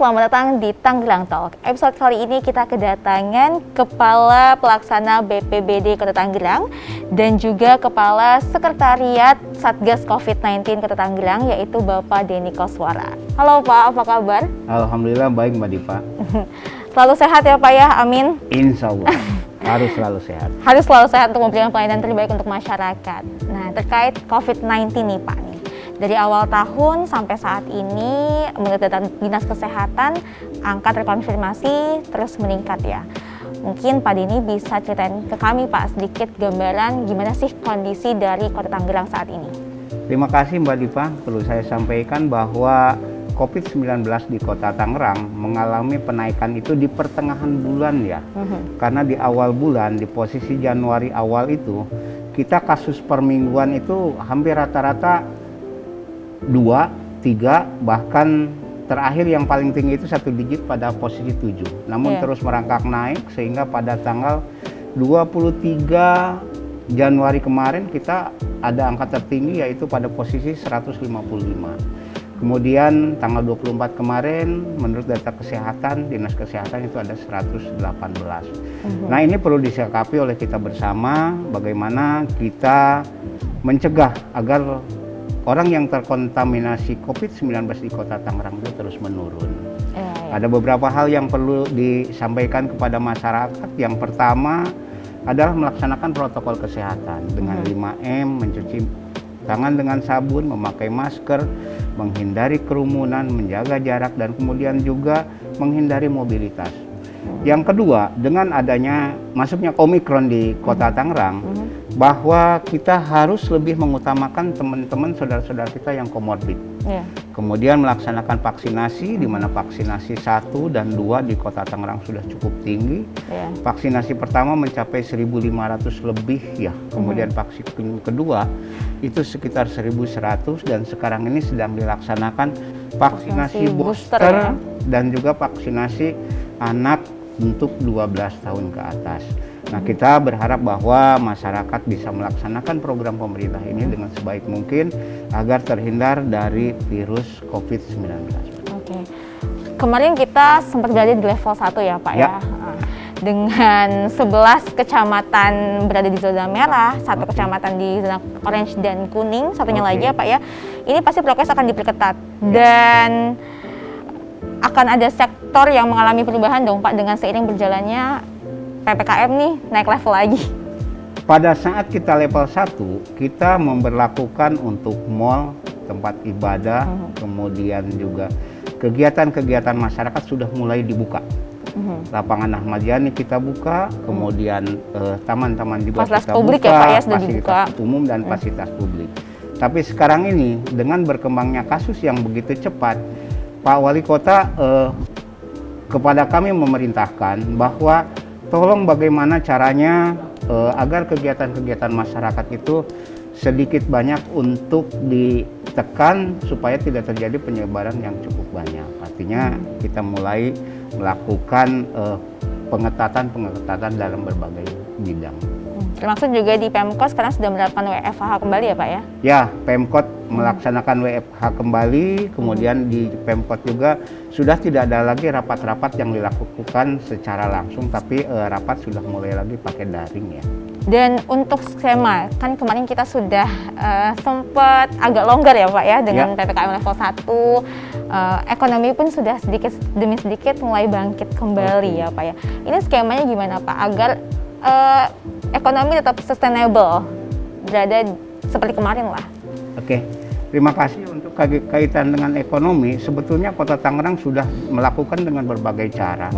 selamat datang di Tangerang Talk. Episode kali ini kita kedatangan Kepala Pelaksana BPBD Kota Tangerang dan juga Kepala Sekretariat Satgas COVID-19 Kota Tangerang, yaitu Bapak Denny Koswara. Halo Pak, apa kabar? Alhamdulillah baik Mbak Dipa. Selalu sehat ya Pak ya, amin. Insya Allah harus selalu sehat. Harus selalu sehat untuk memberikan pelayanan terbaik untuk masyarakat. Nah, terkait COVID-19 nih Pak. Dari awal tahun sampai saat ini, menurut data Dinas Kesehatan, angka terkonfirmasi terus meningkat ya. Mungkin Pak Denny bisa ceritain ke kami Pak sedikit gambaran gimana sih kondisi dari Kota Tangerang saat ini. Terima kasih Mbak Dipa. Perlu saya sampaikan bahwa COVID-19 di Kota Tangerang mengalami penaikan itu di pertengahan bulan ya. Karena di awal bulan, di posisi Januari awal itu, kita kasus per mingguan itu hampir rata-rata 2, 3, bahkan terakhir yang paling tinggi itu 1 digit pada posisi 7. Namun terus merangkak naik sehingga pada tanggal 23 Januari kemarin kita ada angka tertinggi yaitu pada posisi 155. Kemudian tanggal 24 kemarin menurut data kesehatan, Dinas Kesehatan itu ada 118. Nah ini perlu disikapi oleh kita bersama bagaimana kita mencegah agar orang yang terkontaminasi COVID-19 di Kota Tangerang itu terus menurun. Ada beberapa hal yang perlu disampaikan kepada masyarakat. Yang pertama adalah melaksanakan protokol kesehatan dengan 5M, mencuci tangan dengan sabun, memakai masker, menghindari kerumunan, menjaga jarak, dan kemudian juga menghindari mobilitas. Yang kedua, dengan adanya masuknya Omikron di Kota Tangerang, bahwa kita harus lebih mengutamakan teman-teman saudara-saudara kita yang komorbid. Kemudian melaksanakan vaksinasi, di mana vaksinasi 1 dan 2 di Kota Tangerang sudah cukup tinggi. Vaksinasi pertama mencapai 1.500 lebih ya. Kemudian vaksin kedua itu sekitar 1.100 dan sekarang ini sedang dilaksanakan vaksinasi booster dan juga vaksinasi anak untuk 12 tahun ke atas. Nah, kita berharap bahwa masyarakat bisa melaksanakan program pemerintah ini dengan sebaik mungkin agar terhindar dari virus COVID-19. Oke. Kemarin kita sempat berada di level 1 ya Pak ya. Dengan 11 kecamatan berada di zona merah, 1 kecamatan di zona orange dan kuning, satunya lagi ya Pak ya. Ini pasti prokes akan diperketat dan akan ada sektor yang mengalami perubahan dong Pak dengan seiring berjalannya PPKM nih naik level lagi. Pada saat kita level 1, kita memberlakukan untuk mal, tempat ibadah, kemudian juga kegiatan-kegiatan masyarakat sudah mulai dibuka. Lapangan Ahmad Yani kita buka, kemudian taman-taman juga fasilitas kita publik buka, ya Pak ya sudah fasilitas dibuka. umum dan fasilitas publik. Tapi sekarang ini dengan berkembangnya kasus yang begitu cepat, Pak Wali Kota kepada kami memerintahkan bahwa tolong bagaimana caranya agar kegiatan-kegiatan masyarakat itu sedikit banyak untuk ditekan supaya tidak terjadi penyebaran yang cukup banyak. Artinya kita mulai melakukan pengetatan dalam berbagai bidang. Termasuk juga di Pemkot sekarang sudah menerapkan WFH kembali ya Pak ya? Ya, Pemkot melaksanakan WFH kembali, kemudian di Pemkot juga sudah tidak ada lagi rapat-rapat yang dilakukan secara langsung, tapi rapat sudah mulai lagi pakai daring ya. Dan untuk skema, kan kemarin kita sudah sempat agak longgar ya Pak ya dengan PPKM level 1, ekonomi pun sudah sedikit demi sedikit mulai bangkit kembali ya Pak ya. Ini skemanya gimana Pak agar ekonomi tetap sustainable, berada seperti kemarin lah. Oke, terima kasih untuk kaitan dengan ekonomi. Sebetulnya Kota Tangerang sudah melakukan dengan berbagai cara.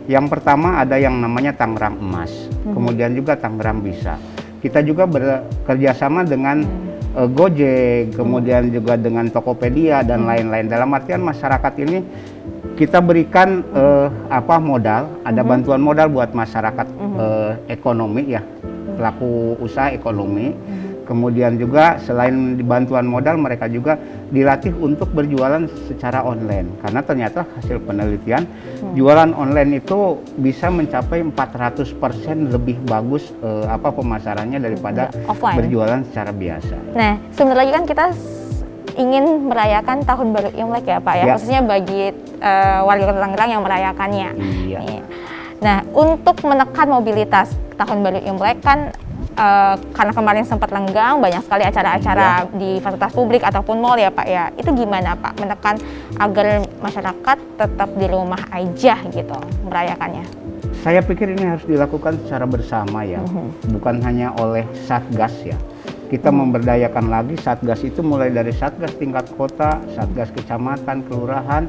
Yang pertama ada yang namanya Tangerang Emas, kemudian juga Tangerang Bisa. Kita juga bekerjasama dengan Gojek, kemudian juga dengan Tokopedia dan lain-lain. Dalam artian masyarakat ini kita berikan modal, ada bantuan modal buat masyarakat ekonomi ya, pelaku usaha ekonomi. Kemudian juga selain bantuan modal, mereka juga dilatih untuk berjualan secara online. Karena ternyata hasil penelitian, jualan online itu bisa mencapai 400% lebih bagus pemasarannya daripada offline, berjualan secara biasa. Nah, sebentar lagi kan kita ingin merayakan Tahun Baru Imlek ya Pak ya, Ya. khususnya bagi warga Kota Tangerang yang merayakannya. Iya. Nih. Nah, untuk menekan mobilitas Tahun Baru Imlek kan karena kemarin sempat lenggang, banyak sekali acara-acara di fasilitas publik ataupun mall ya Pak ya. Itu gimana Pak menekan agar masyarakat tetap di rumah aja gitu merayakannya? Saya pikir ini harus dilakukan secara bersama ya, bukan hanya oleh Satgas ya. Kita memberdayakan lagi Satgas itu mulai dari Satgas tingkat kota, Satgas kecamatan, kelurahan,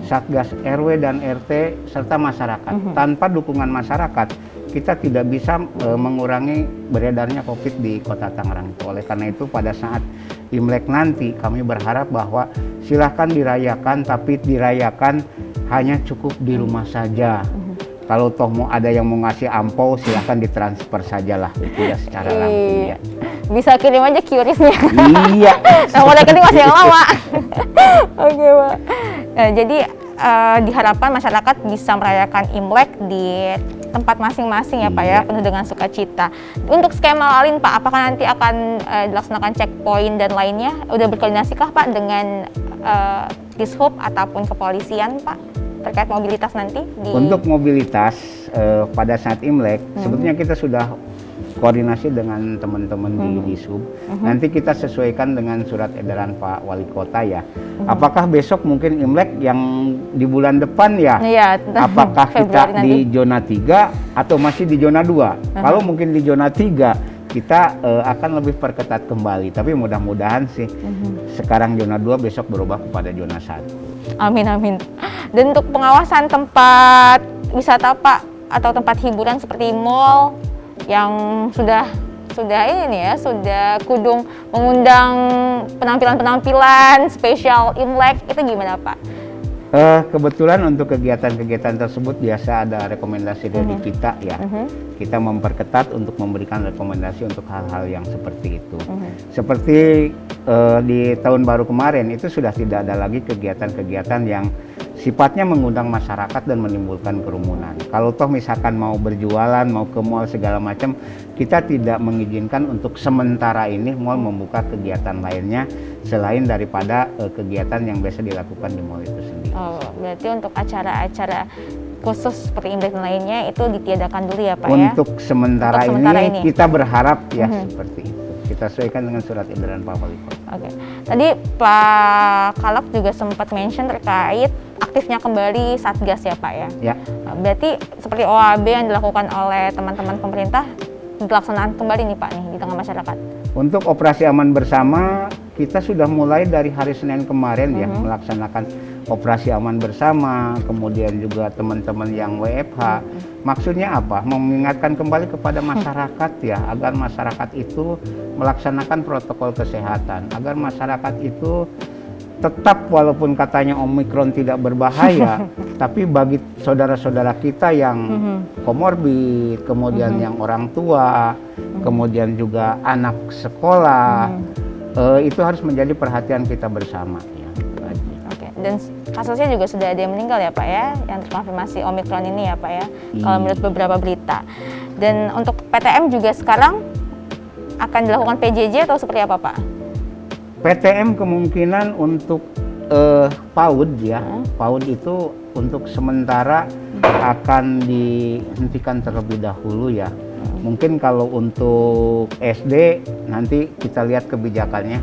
Satgas RW dan RT, serta masyarakat. Tanpa dukungan masyarakat, kita tidak bisa mengurangi beredarnya COVID di Kota Tangerang. Oleh karena itu pada saat Imlek nanti kami berharap bahwa silahkan dirayakan, tapi dirayakan hanya cukup di rumah saja. Kalau toh mau ada yang mau ngasih ampau, silahkan ditransfer sajalah, tidak secara langsung ya. Bisa kirim aja QRIS-nya. Iya. Nomor rekening masih yang lama. Oke Pak. Nah, jadi diharapkan masyarakat bisa merayakan Imlek di tempat masing-masing ya Pak ya, penuh dengan sukacita. Untuk skema lain Pak, apakah nanti akan dilaksanakan checkpoint dan lainnya? Udah berkoordinasikah Pak dengan Dishub ataupun kepolisian Pak terkait mobilitas nanti? Untuk mobilitas pada saat Imlek, sebetulnya kita sudah koordinasi dengan teman-teman di Dishub. Nanti kita sesuaikan dengan surat edaran Pak Wali Kota ya. Apakah besok mungkin Imlek yang di bulan depan ya? Iya, Apakah kita Februari di zona 3 atau masih di zona 2? Kalau mungkin di zona 3, kita akan lebih perketat kembali. Tapi mudah-mudahan sih sekarang zona 2 besok berubah kepada zona 1. Amin, amin. Dan untuk pengawasan tempat wisata Pak atau tempat hiburan seperti mall yang sudah ini nih ya, sudah kudung mengundang penampilan-penampilan spesial Imlek, itu gimana Pak? Kebetulan untuk kegiatan-kegiatan tersebut biasa ada rekomendasi dari kita ya. Kita memperketat untuk memberikan rekomendasi untuk hal-hal yang seperti itu. Seperti di tahun baru kemarin itu sudah tidak ada lagi kegiatan-kegiatan yang sifatnya mengundang masyarakat dan menimbulkan kerumunan. Kalau toh misalkan mau berjualan, mau ke mall segala macam, kita tidak mengizinkan untuk sementara ini mall membuka kegiatan lainnya selain daripada kegiatan yang biasa dilakukan di mall itu sendiri. Oh, berarti untuk acara-acara khusus seperti Imlek dan lainnya itu ditiadakan dulu ya Pak ya? Untuk sementara ini kita berharap ya seperti itu. Kita sesuaikan dengan surat edaran Pak Wali Kota. Oke. Tadi Pak Kalak juga sempat mention terkait aktifnya kembali Satgas ya Pak ya? Ya. Berarti seperti OAB yang dilakukan oleh teman-teman pemerintah dilaksanakan kembali nih Pak nih di tengah masyarakat? Untuk operasi aman bersama kita sudah mulai dari hari Senin kemarin ya melaksanakan operasi aman bersama, kemudian juga teman-teman yang WFH. Maksudnya apa? Mengingatkan kembali kepada masyarakat ya, agar masyarakat itu melaksanakan protokol kesehatan, agar masyarakat itu tetap walaupun katanya Omikron tidak berbahaya, tapi bagi saudara-saudara kita yang komorbid, kemudian yang orang tua, kemudian juga anak sekolah, itu harus menjadi perhatian kita bersama. Ya. Oke. Dan kasusnya juga sudah ada yang meninggal ya Pak ya, yang terkonfirmasi Omikron ini ya Pak ya, kalau menurut beberapa berita. Dan untuk PTM juga sekarang akan dilakukan PJJ atau seperti apa Pak? PTM kemungkinan untuk PAUD ya, PAUD itu untuk sementara akan dihentikan terlebih dahulu ya. Mungkin kalau untuk SD nanti kita lihat kebijakannya,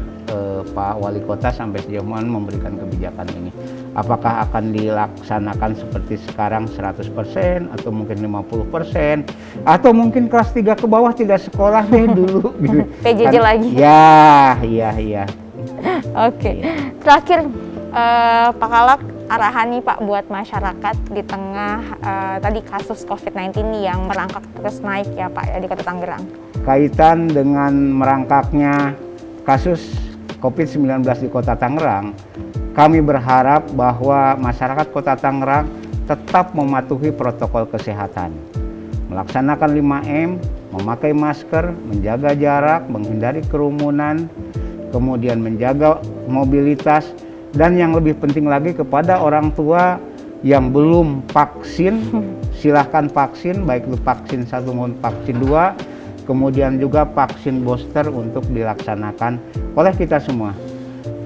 Pak Wali Kota sampai sejauh mana memberikan kebijakan ini. Apakah akan dilaksanakan seperti sekarang 100% atau mungkin 50% atau mungkin kelas 3 ke bawah tidak sekolah deh dulu gitu. PJJ lagi. Ya, iya. Oke. Terakhir Pak Kalak, arahan nih Pak buat masyarakat di tengah tadi kasus COVID-19 yang merangkak terus naik ya Pak ya di Kota Tangerang. Kaitan dengan merangkaknya kasus COVID-19 di Kota Tangerang, kami berharap bahwa masyarakat Kota Tangerang tetap mematuhi protokol kesehatan. Melaksanakan 5M, memakai masker, menjaga jarak, menghindari kerumunan, kemudian menjaga mobilitas, dan yang lebih penting lagi kepada orang tua yang belum vaksin, silahkan vaksin, baik itu vaksin 1 maupun vaksin 2, kemudian juga vaksin booster untuk dilaksanakan oleh kita semua.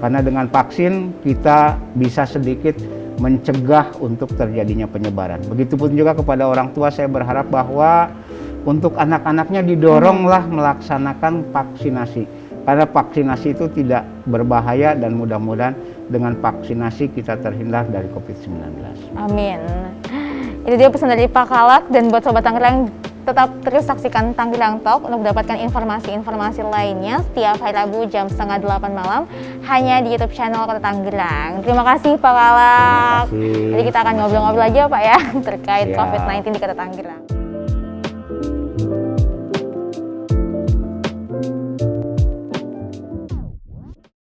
Karena dengan vaksin kita bisa sedikit mencegah untuk terjadinya penyebaran. Begitupun juga kepada orang tua, saya berharap bahwa untuk anak-anaknya didoronglah melaksanakan vaksinasi. Karena vaksinasi itu tidak berbahaya dan mudah-mudahan dengan vaksinasi kita terhindar dari COVID-19. Amin. Itu dia pesan dari Pak Kalak, dan buat Sobat Tangerang tetap terus saksikan Tangerang Talk untuk mendapatkan informasi-informasi lainnya setiap hari Rabu jam 7:30 malam hanya di YouTube channel Kota Tangerang. Terima kasih Pak Kalak. Terima kasih. Jadi kita akan ngobrol-ngobrol aja Pak ya terkait Siap. COVID-19 di Kota Tangerang.